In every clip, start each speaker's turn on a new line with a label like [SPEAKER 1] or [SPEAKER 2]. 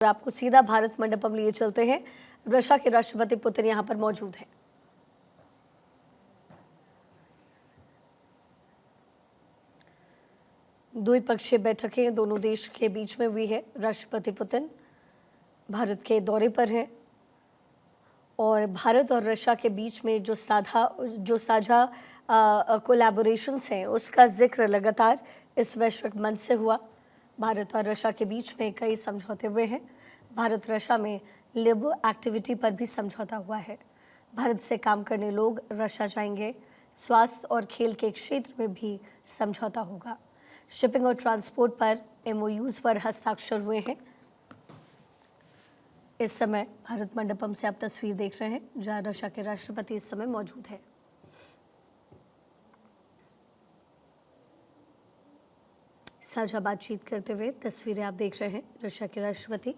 [SPEAKER 1] आपको सीधा भारत मंडपम लिए चलते हैं। रशिया के राष्ट्रपति पुतिन यहाँ पर मौजूद हैं। द्विपक्षीय बैठकें दोनों देश के बीच में हुई है। राष्ट्रपति पुतिन भारत के दौरे पर हैं और भारत और रशिया के बीच में जो साझा कोलैबोरेशंस हैं उसका जिक्र लगातार इस वैश्विक मंच से हुआ। भारत और रशिया के बीच में कई समझौते हुए हैं। भारत रशिया में लेबर एक्टिविटी पर भी समझौता हुआ है। भारत से काम करने लोग रशिया जाएंगे। स्वास्थ्य और खेल के क्षेत्र में भी समझौता होगा। शिपिंग और ट्रांसपोर्ट पर MOUs पर हस्ताक्षर हुए हैं। इस समय भारत मंडपम से आप तस्वीर देख रहे हैं जहां रशिया के राष्ट्रपति इस समय मौजूद हैं। साझा बातचीत करते हुए तस्वीरें आप देख रहे हैं। रशिया के राष्ट्रपति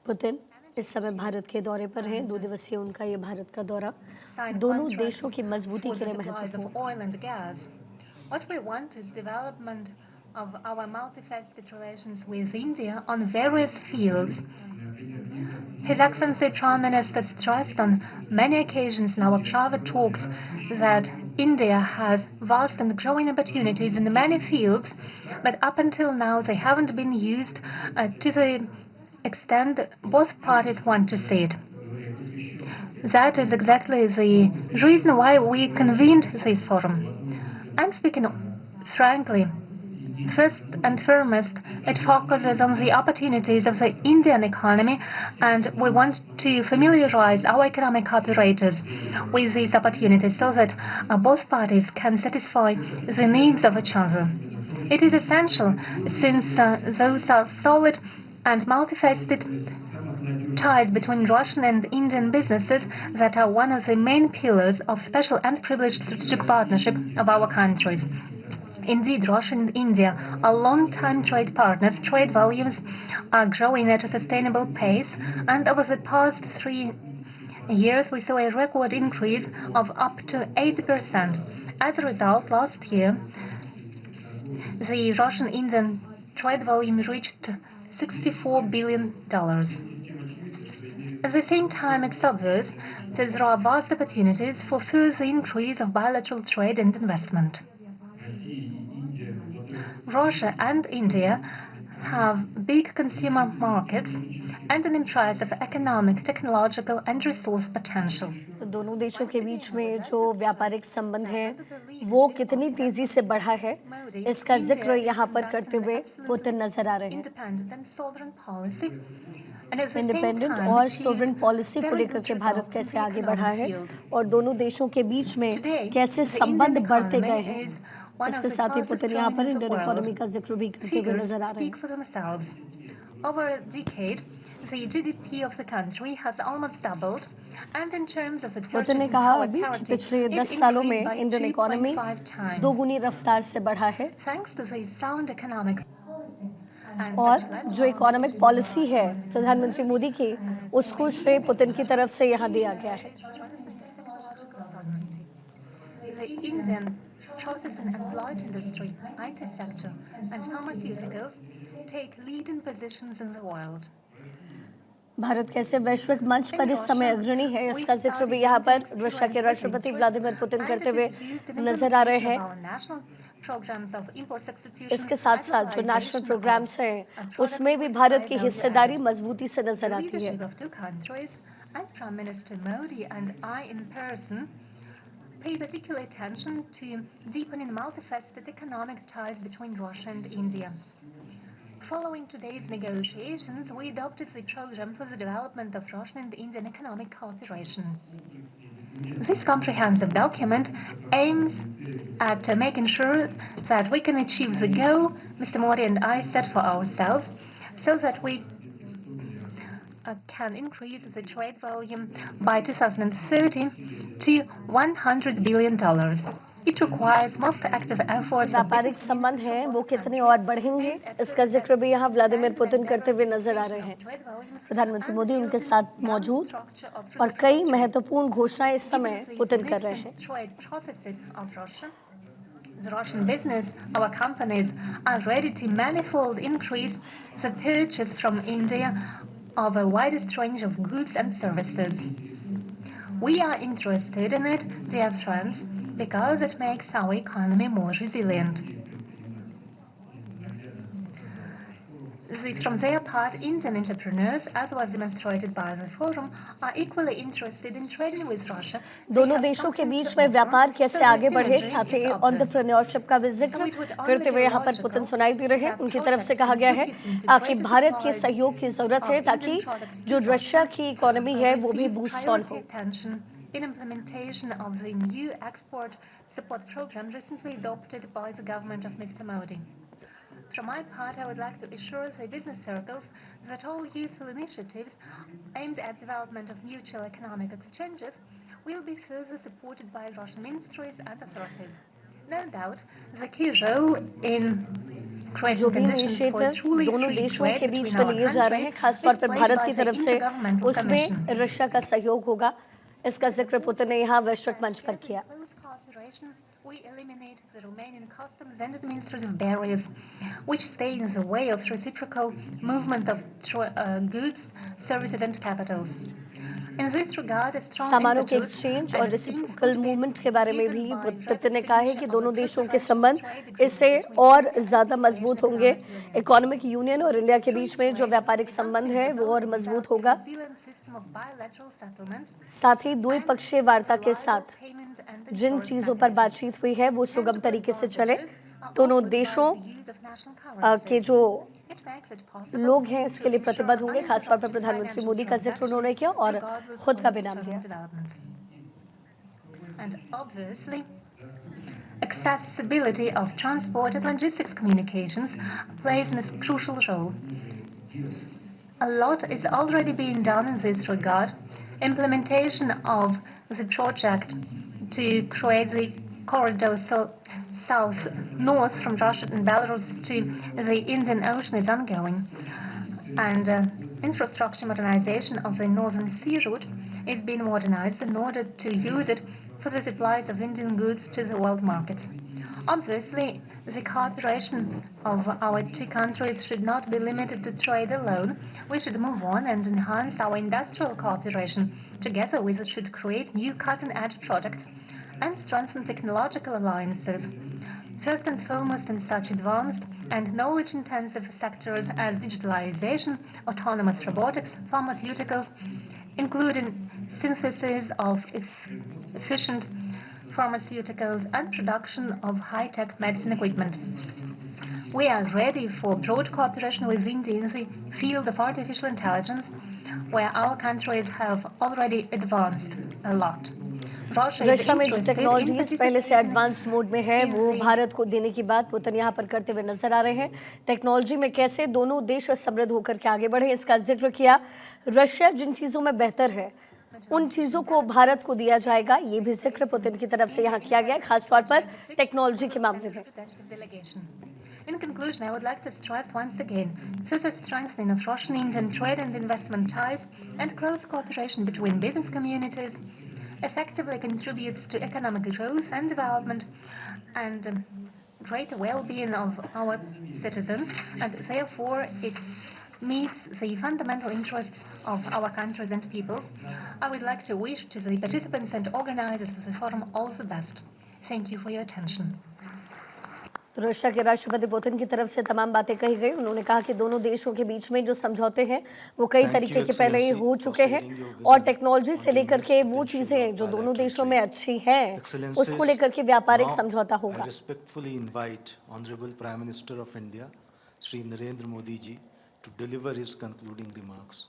[SPEAKER 1] पुतिन इस समय भारत के दौरे पर हैं। 2 दिवसीय उनका ये भारत का दौरा दोनों देशों की मजबूती के लिए महत्वपूर्ण।
[SPEAKER 2] What we want is development of our multifaceted relations with India on various fields. His Excellency Prime Minister stressed on many occasions in our private talks that India has vast and growing opportunities in many fields, but up until now they haven't been used to the extent both parties want to see it. That is exactly the reason why we convened this forum. And speaking frankly, first and foremost, it focuses on the opportunities of the Indian economy, and we want to familiarize our economic operators with these opportunities so that both parties can satisfy the needs of each other. It is essential since those are solid and multifaceted ties between Russian and Indian businesses that are one of the main pillars of special and privileged strategic partnership of our countries. Indeed, Russia and India are long-time trade partners. Trade volumes are growing at a sustainable pace, and over the past 3 years we saw a record increase of up to 80%. As a result, last year the Russian-Indian trade volume reached $64 billion. At the same time, it's obvious that there are vast opportunities for further increase of bilateral trade and investment. Russia and India have big consumer markets and an impressive economic, technological and resource potential.
[SPEAKER 1] दोनों देशों के बीच में जो व्यापारिक संबंध है वो कितनी तेजी से बढ़ा है इसका जिक्र यहाँ पर करते हुए पुतिन नजर आ रहे हैं। इंडिपेंडेंट और सोवरेन पॉलिसी को लेकर के भारत कैसे आगे बढ़ा है और दोनों देशों के बीच में कैसे संबंध बढ़ते गए हैं, इसके साथ ही पुतिन यहाँ पर इंडियन इकोनॉमी का जिक्र भी करते हुए नजर आ रहे हैं।
[SPEAKER 2] The GDP of the country has almost doubled, and in terms of its
[SPEAKER 1] Putin ने कहा अभी कि पिछले 10 सालों में इंडियन इकोनॉमी दोगुनी रफ्तार से बढ़ा है और जो इकोनॉमिक पॉलिसी है प्रधानमंत्री मोदी की उसको श्रेय पुतिन की तरफ से यहाँ दिया गया है।
[SPEAKER 2] Process and light industry, IT sector, and pharmaceuticals take leading positions in the world.
[SPEAKER 1] Bharat कैसे वैश्विक मंच पर इस समय अग्रणी है इसका जिक्र भी यहाँ पर रशिया के राष्ट्रपति व्लादिमीर पुतिन करते हुए नजर आ रहे हैं। इसके साथ साथ जो नेशनल प्रोग्राम्स हैं उसमें भी भारत की हिस्सेदारी मजबूती से नजर आती है।
[SPEAKER 2] Pay particular attention to deepening multifaceted economic ties between Russia and India. Following today's negotiations, we adopted the program for the development of Russian and Indian economic cooperation. This comprehensive document aims at making sure that we can achieve the goal Mr. Modi and I set for ourselves, so that we can increase the trade volume by 2030 to $100 billion. It requires most active efforts.
[SPEAKER 1] व्यापारिक संबंध हैं वो कितने और बढ़ेंगे इसका जिक्र भी यहाँ व्लादिमीर पुतिन करते हुए नजर आ रहे हैं। प्रधानमंत्री मोदी उनके साथ मौजूद और कई महत्वपूर्ण घोषणाएं इस समय पुतिन कर रहे हैं।
[SPEAKER 2] The Russian business, our companies, are ready to manifold increase the purchase from India of a widest range of goods and services. We are interested in it, dear friends, because it makes our economy more resilient. From their part, Indian entrepreneurs, as was demonstrated by the forum, are equally interested in trading with Russia.
[SPEAKER 1] दोनों देशों के बीच में व्यापार कैसे आगे बढ़े, साथ ही entrepreneurship का भी जिक्र करते हुए यहाँ पर पुतिन सुनाई दे रहे हैं। उनकी तरफ से कहा गया है कि भारत के सहयोग की जरूरत है ताकि जो रशिया की इकोनॉमी है वो भी बूस्ट ऑन हो।
[SPEAKER 2] In implementation of the new export support program recently adopted by the government of Mr. Modi. From my part, I would like to assure the business circles that all useful initiatives aimed at development of mutual economic exchanges will be further supported by Russian ministries and authorities. No doubt, the key role in
[SPEAKER 1] जो भी initiative दोनों देशों के बीच में लिए जा रहे हैं, खासतौर पर भारत की तरफ से, उसमें रशिया का सहयोग होगा। इसका जिक्र पुतिन ने यहाँ वैश्विक मंच पर किया।
[SPEAKER 2] We eliminate the Romanian customs and administrative barriers which stay in the way of reciprocal movement of goods, services and capitals. In this regard, a strong
[SPEAKER 1] सामानों के एक्सचेंज और रेसिप्रोकल मूवमेंट के बारे में भी पुतिन ने कहा है कि दोनों देशों के संबंध इससे और ज़्यादा मजबूत होंगे। इकोनॉमिक यूनियन और इंडिया के बीच में जो व्यापारिक संबंध है वो और मजबूत होगा। साथ ही द्विपक्षीय वार्ता के साथ जिन चीज़ों पर बातचीत हुई है वो सुगम तरीके से चले। दोनों देशों के जो लोग हैं इसके लिए प्रतिबद्ध होंगे। खासतौर पर प्रधानमंत्री मोदी का जिक्र उन्होंने किया और खुद का भी नाम लिया।
[SPEAKER 2] Accessibility of transport and logistics communications plays a crucial role. A lot is already being done in this regard. Implementation of the project to create the corridor south-north from Russia and Belarus to the Indian Ocean is ongoing. And infrastructure modernization of the Northern Sea route is being modernized in order to use it for the supplies of Indian goods to the world markets. Obviously, the cooperation of our two countries should not be limited to trade alone. We should move on and enhance our industrial cooperation. Together, we should create new cutting-edge products and strengthen technological alliances. First and foremost in such advanced and knowledge-intensive sectors as digitalization, autonomous robotics, pharmaceuticals, including synthesis of efficient pharmaceuticals and production of high-tech medicine equipment. We are ready for broad cooperation with India in the field of artificial intelligence, where our countries have already advanced a lot.
[SPEAKER 1] Russia में जो technologies पहले से advanced mode में है वो भारत को देने की बात पुतिन यहाँ पर करते हुए नजर आ रहे हैं। टेक्नोलॉजी में कैसे दोनों देश समृद्ध होकर के आगे बढ़े इसका जिक्र किया। रशिया जिन चीज़ों में बेहतर है उन चीज़ों को भारत को दिया जाएगा, ये भी जिक्र पुतिन की तरफ से यहाँ किया गया है, खासतौर पर टेक्नोलॉजी के मामले में।
[SPEAKER 2] In conclusion, I would like to stress once again further strengthening of Russian-Indian trade and investment ties and close cooperation between business communities effectively contributes to economic growth and development and greater well-being of our citizens, and therefore it meets the fundamental interests of our countries and peoples. I would like to wish to the participants and organizers of the forum all the best. Thank you for your attention.
[SPEAKER 1] Russia के राष्ट्रपति Putin की तरफ से तमाम बातें कही गई। उन्होंने कहा कि दोनों देशों के बीच में जो समझौते हैं वो कई तरीके के पहले ही हो चुके हैं और टेक्नोलॉजी से लेकर के वो चीज़ें जो दोनों देशों में अच्छी हैं उसको लेकर के व्यापारिक समझौता होगा।
[SPEAKER 3] Respectfully invite Honorable Prime Minister of India, Shri Narendra Modi ji, to deliver his concluding remarks.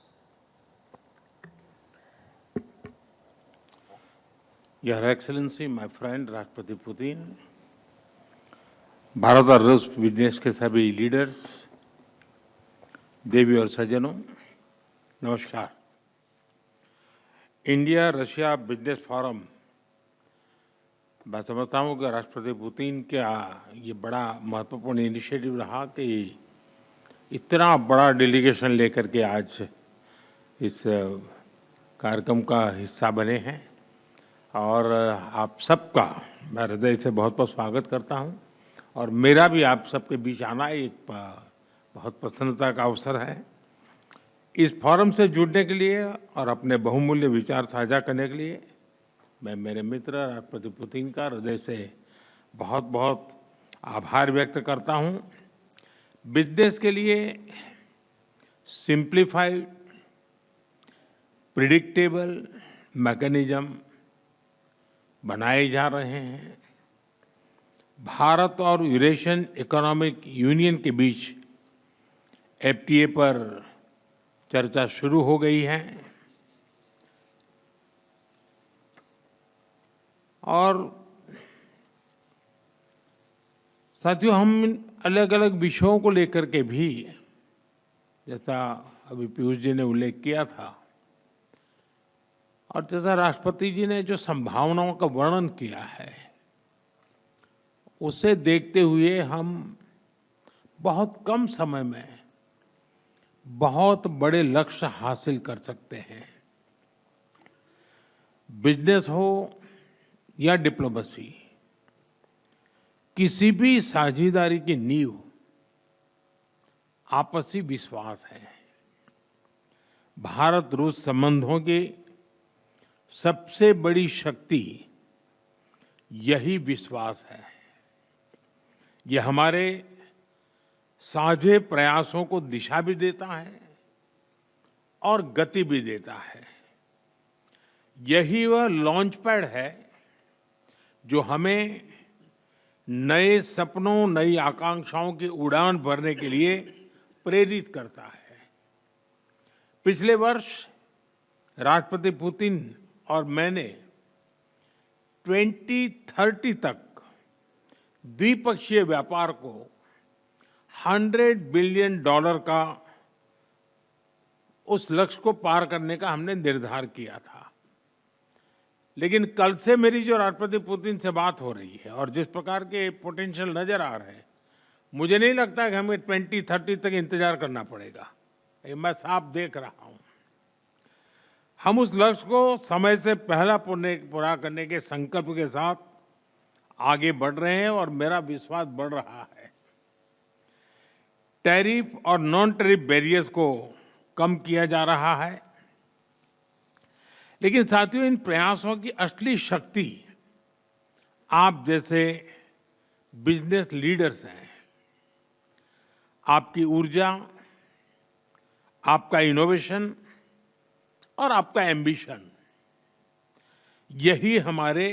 [SPEAKER 4] Your Excellency, my friend Rashtrapati Putin, Bharat और रूस बिजनेस के सभी लीडर्स, देवी और सज्जनों, नमस्कार। इंडिया रशिया बिजनेस फोरम, मैं समझता हूँ कि राष्ट्रपति पुतिन का ये बड़ा महत्वपूर्ण इनिशिएटिव रहा कि इतना बड़ा डेलीगेशन लेकर के आज इस कार्यक्रम का हिस्सा बने हैं और आप सबका मैं हृदय से बहुत बहुत स्वागत करता हूँ और मेरा भी आप सबके बीच आना एक बहुत प्रसन्नता का अवसर है। इस फोरम से जुड़ने के लिए और अपने बहुमूल्य विचार साझा करने के लिए मैं मेरे मित्र राष्ट्रपति पुतिन का हृदय से बहुत बहुत आभार व्यक्त करता हूं। बिजनेस के लिए सिंप्लीफाइड प्रिडिक्टेबल मैकेनिज्म बनाए जा रहे हैं। भारत और यूरेशियन इकोनॉमिक यूनियन के बीच एफटीए पर चर्चा शुरू हो गई है और साथियों, हम अलग अलग विषयों को लेकर के भी, जैसा अभी पीयूष जी ने उल्लेख किया था और जैसा राष्ट्रपति जी ने जो संभावनाओं का वर्णन किया है, उसे देखते हुए हम बहुत कम समय में बहुत बड़े लक्ष्य हासिल कर सकते हैं। बिजनेस हो या डिप्लोमेसी, किसी भी साझेदारी की नींव आपसी विश्वास है। भारत रूस संबंधों की सबसे बड़ी शक्ति यही विश्वास है। यह हमारे साझे प्रयासों को दिशा भी देता है और गति भी देता है। यही वह लॉन्च पैड है जो हमें नए सपनों, नई आकांक्षाओं की उड़ान भरने के लिए प्रेरित करता है। पिछले वर्ष राष्ट्रपति पुतिन और मैंने 2030 तक द्विपक्षीय व्यापार को $100 बिलियन का उस लक्ष्य को पार करने का हमने निर्धार किया था। लेकिन कल से मेरी जो राष्ट्रपति पुतिन से बात हो रही है और जिस प्रकार के पोटेंशियल नजर आ रहे हैं, मुझे नहीं लगता कि हमें 2030 तक इंतजार करना पड़ेगा। ये मैं साफ देख रहा हूं। हम उस लक्ष्य को समय से पहला पूरा करने के संकल्प के साथ आगे बढ़ रहे हैं और मेरा विश्वास बढ़ रहा है। टैरिफ और नॉन टैरिफ बैरियर्स को कम किया जा रहा है, लेकिन साथियों, इन प्रयासों की असली शक्ति आप जैसे बिजनेस लीडर्स हैं। आपकी ऊर्जा, आपका इनोवेशन और आपका एम्बिशन, यही हमारे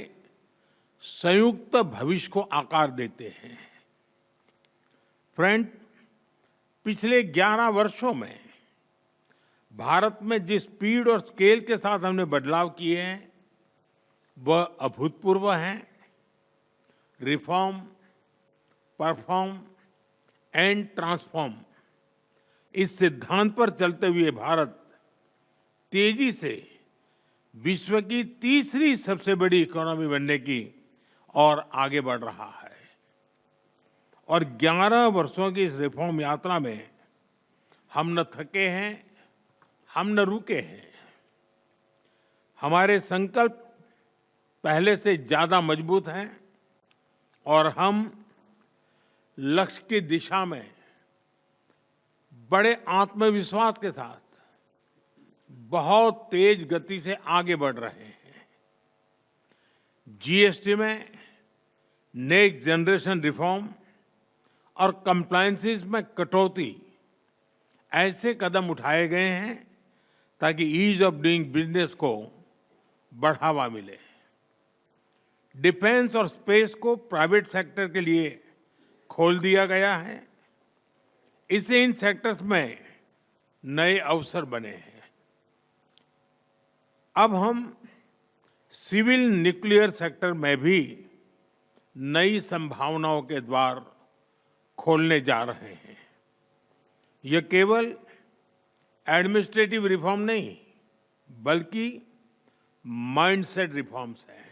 [SPEAKER 4] संयुक्त भविष्य को आकार देते हैं। फ्रेंड, पिछले 11 वर्षों में भारत में जिस स्पीड और स्केल के साथ हमने बदलाव किए हैं, वह अभूतपूर्व हैं। रिफॉर्म, परफॉर्म एंड ट्रांसफॉर्म, इस सिद्धांत पर चलते हुए भारत तेजी से विश्व की तीसरी सबसे बड़ी इकोनॉमी बनने की और आगे बढ़ रहा है। और 11 वर्षों की इस रिफॉर्म यात्रा में हम न थके हैं, हम न रुके हैं। हमारे संकल्प पहले से ज्यादा मजबूत हैं और हम लक्ष्य की दिशा में बड़े आत्मविश्वास के साथ बहुत तेज गति से आगे बढ़ रहे हैं। जीएसटी में नेक्स्ट जनरेशन रिफॉर्म और कंप्लायंसेस में कटौती, ऐसे कदम उठाए गए हैं ताकि ईज ऑफ डूइंग बिजनेस को बढ़ावा मिले। डिफेंस और स्पेस को प्राइवेट सेक्टर के लिए खोल दिया गया है। इससे इन सेक्टर्स में नए अवसर बने हैं। अब हम सिविल न्यूक्लियर सेक्टर में भी नई संभावनाओं के द्वार खोलने जा रहे हैं। यह केवल एडमिनिस्ट्रेटिव रिफॉर्म नहीं, बल्कि माइंडसेट रिफॉर्म्स हैं।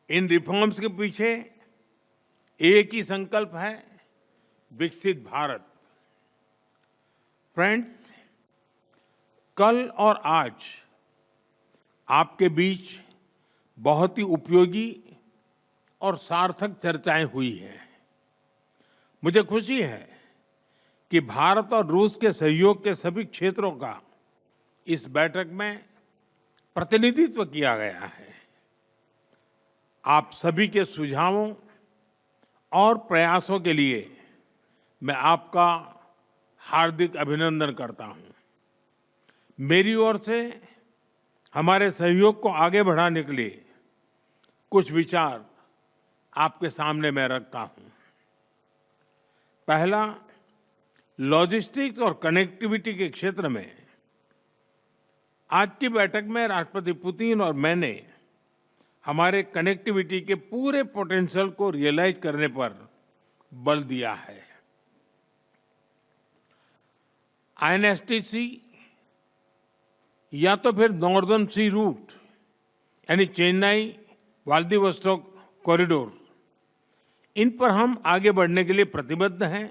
[SPEAKER 4] इन रिफॉर्म्स के पीछे एक ही संकल्प है, विकसित भारत। फ्रेंड्स, कल और आज आपके बीच बहुत ही उपयोगी और सार्थक चर्चाएं हुई हैं। मुझे खुशी है कि भारत और रूस के सहयोग के सभी क्षेत्रों का इस बैठक में प्रतिनिधित्व किया गया है। आप सभी के सुझावों और प्रयासों के लिए मैं आपका हार्दिक अभिनंदन करता हूं। मेरी ओर से हमारे सहयोग को आगे बढ़ाने के लिए कुछ विचार आपके सामने मैं रखता हूं। पहला, लॉजिस्टिक्स और कनेक्टिविटी के क्षेत्र में आज की बैठक में राष्ट्रपति पुतिन और मैंने हमारे कनेक्टिविटी के पूरे पोटेंशियल को रियलाइज करने पर बल दिया है। आईएनएसटीसी या तो फिर नॉर्दर्न सी रूट यानी चेन्नई व्लादिवोस्टोक कॉरिडोर, इन पर हम आगे बढ़ने के लिए प्रतिबद्ध हैं।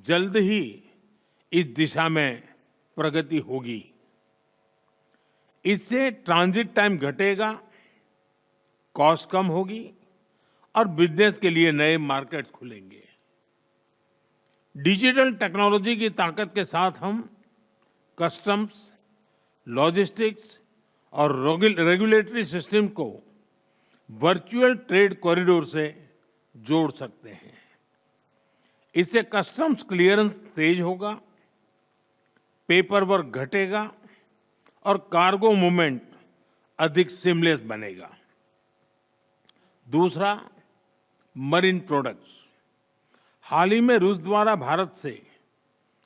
[SPEAKER 4] जल्द ही इस दिशा में प्रगति होगी। इससे ट्रांजिट टाइम घटेगा, कॉस्ट कम होगी और बिजनेस के लिए नए मार्केट्स खुलेंगे। डिजिटल टेक्नोलॉजी की ताकत के साथ हम कस्टम्स, लॉजिस्टिक्स और रेगुलेटरी सिस्टम को वर्चुअल ट्रेड कॉरिडोर से जोड़ सकते हैं। इससे कस्टम्स क्लियरेंस तेज होगा, पेपर वर्क घटेगा और कार्गो मूवमेंट अधिक सीमलेस बनेगा। दूसरा, मरीन प्रोडक्ट्स। हाल ही में रूस द्वारा भारत से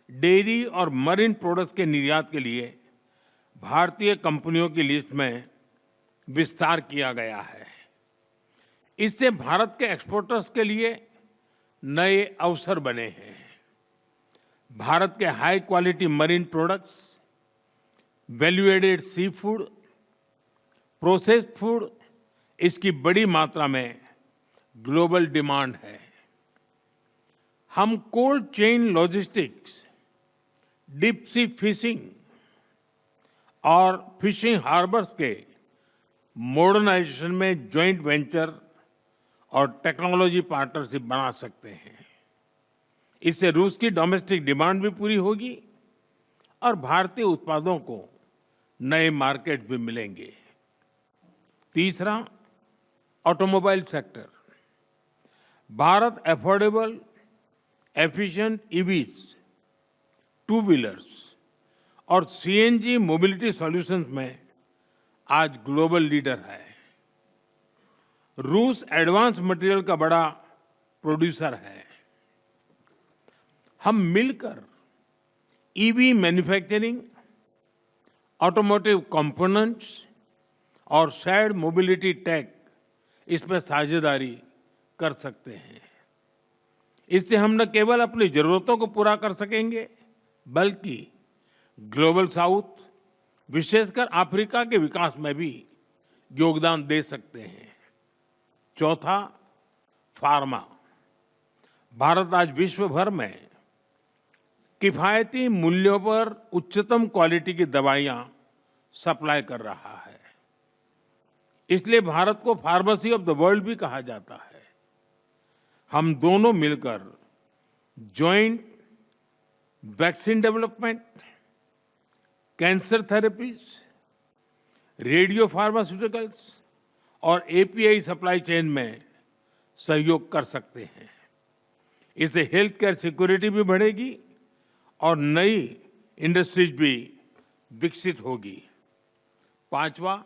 [SPEAKER 4] डेयरी और मरीन प्रोडक्ट्स के निर्यात के लिए भारतीय कंपनियों की लिस्ट में विस्तार किया गया है। इससे भारत के एक्सपोर्टर्स के लिए नए अवसर बने हैं। भारत के high quality marine products, value added sea food, processed food, इसकी बड़ी मात्रा में ग्लोबल डिमांड है। हम cold chain logistics, deep sea fishing और फिशिंग हार्बर्स के मॉडर्नाइजेशन में जॉइंट वेंचर और टेक्नोलॉजी पार्टनरशिप बना सकते हैं। इससे रूस की डोमेस्टिक डिमांड भी पूरी होगी और भारतीय उत्पादों को नए मार्केट भी मिलेंगे। तीसरा, automobile sector. Bharat affordable, efficient EVs, two wheelers और सीएनजी मोबिलिटी सॉल्यूशंस में आज ग्लोबल लीडर है। रूस एडवांस मटेरियल का बड़ा प्रोड्यूसर है। हम मिलकर ईवी मैन्युफैक्चरिंग, ऑटोमोटिव कंपोनेंट्स और शेयर्ड मोबिलिटी टेक, इसमें साझेदारी कर सकते हैं। इससे हम न केवल अपनी जरूरतों को पूरा कर सकेंगे, बल्कि ग्लोबल साउथ, विशेषकर अफ्रीका के विकास में भी योगदान दे सकते हैं। चौथा, फार्मा। भारत आज विश्व भर में किफायती मूल्यों पर उच्चतम क्वालिटी की दवाइयां सप्लाई कर रहा है। इसलिए भारत को फार्मेसी ऑफ द वर्ल्ड भी कहा जाता है। हम दोनों मिलकर joint vaccine development, cancer therapies, radio pharmaceuticals और एपीआई सप्लाई चेन में सहयोग कर सकते हैं। इससे हेल्थ केयर सिक्योरिटी भी बढ़ेगी और नई इंडस्ट्रीज भी विकसित होगी। पांचवा,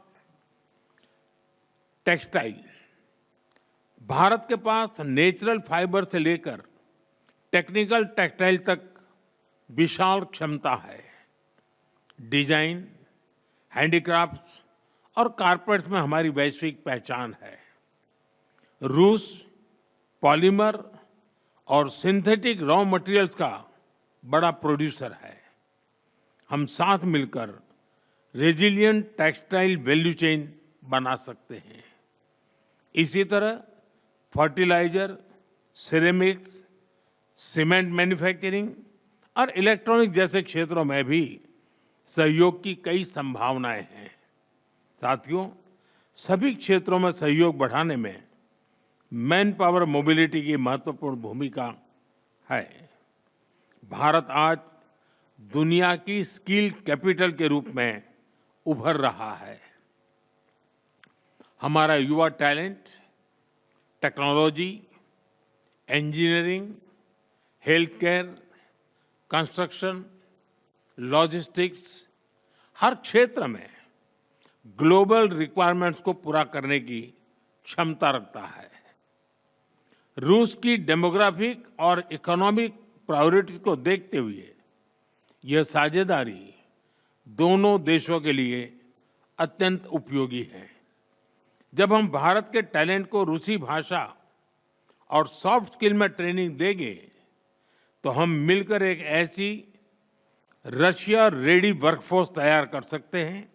[SPEAKER 4] टेक्सटाइल। भारत के पास नेचुरल फाइबर से लेकर टेक्निकल टेक्सटाइल तक विशाल क्षमता है। डिजाइन, हैंडीक्राफ्ट्स और कारपेट्स में हमारी वैश्विक पहचान है। रूस पॉलीमर और सिंथेटिक रॉ मटेरियल्स का बड़ा प्रोड्यूसर है। हम साथ मिलकर रेजिलिएंट टेक्सटाइल वैल्यू चेन बना सकते हैं। इसी तरह फर्टिलाइजर, सिरेमिक्स, सीमेंट मैन्युफैक्चरिंग और इलेक्ट्रॉनिक जैसे क्षेत्रों में भी सहयोग की कई संभावनाएं हैं। साथियों, सभी क्षेत्रों में सहयोग बढ़ाने में मैन पावर मोबिलिटी की महत्वपूर्ण भूमिका है। भारत आज दुनिया की स्किल कैपिटल के रूप में उभर रहा है। हमारा युवा talent technology, engineering, health care, construction, logistics, हर क्षेत्र में ग्लोबल रिक्वायरमेंट्स को पूरा करने की क्षमता रखता है। रूस की डेमोग्राफिक और इकोनॉमिक प्रायोरिटीज को देखते हुए यह साझेदारी दोनों देशों के लिए अत्यंत उपयोगी है। जब हम भारत के टैलेंट को रूसी भाषा और सॉफ्ट स्किल में ट्रेनिंग देंगे तो हम मिलकर एक ऐसी रशिया रेडी वर्कफोर्स तैयार कर सकते हैं।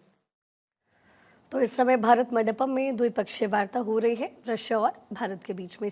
[SPEAKER 1] तो इस समय भारत मंडपम में द्विपक्षीय वार्ता हो रही है रशिया और भारत के बीच में।